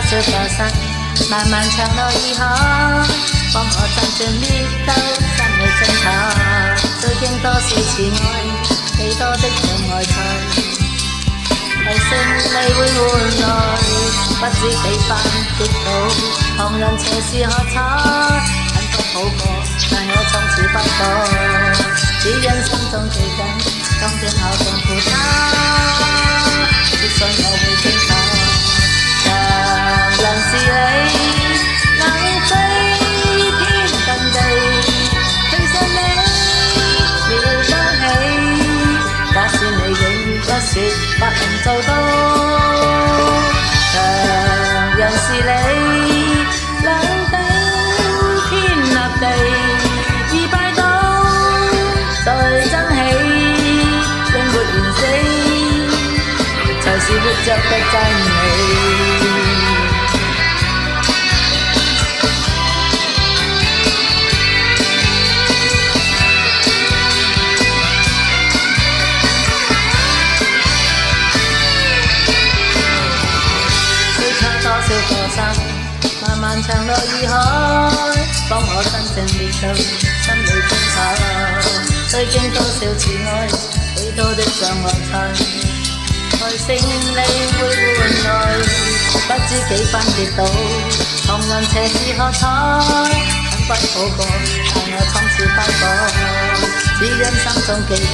少個心，漫漫長路以後，幫我真正搣到心裏清楚。最經多少次愛，幾多的障礙賽，為勝利會換來不知幾番跌倒，旁人斜視喝彩，很多好過，但我從此不過，只因心中記緊，當天我共負他，必信我會清楚。常人是你能飛天遁地，其實你了得起，假使你永不說不能做到。常人是你能頂天立地，已拜倒再爭起，永沒完死，才是活着的真理。漫漫長路以海，幫我真正跌到心裏清楚。最經多少次愛，幾多的障礙賽，來勝利會換來不知幾番跌倒，旁人斜視喝彩，很不好過，但我從此不過，只因心中記緊，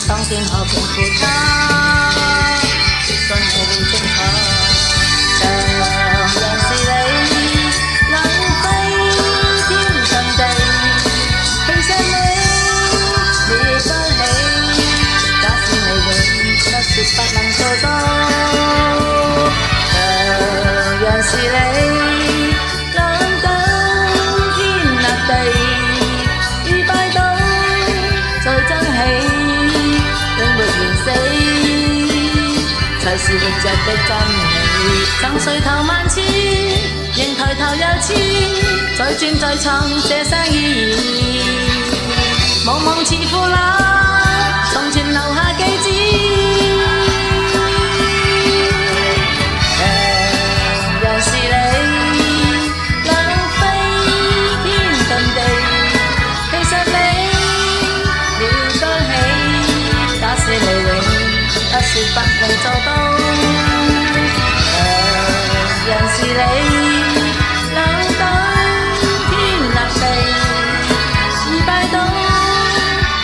當天我便負他，必信我會清楚。常人是你能飛天遁地，其實你了得起，假使你永不說不能做到。常人是你能登天立地，已拜倒再爭起，永沒完死，才是活着的真理。曾垂頭萬次，仍抬頭又次，再轉再創這生意義，茫茫似父老，從前留下記子。常人是你能飛天遁地，其實你了得起，假使你永不說不能做到。人是你能登天立地，已拜倒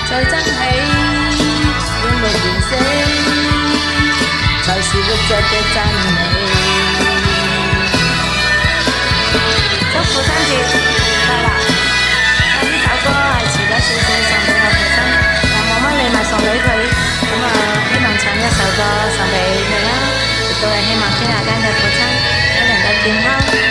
再爭起，永沒完死，才是活着的真理。祝父親節快樂！呢首歌係遲咗少少送俾我父親，又冇乜禮物送俾佢，希望唱一首歌送俾佢啦，亦都係希望天下間嘅父親都能夠健康。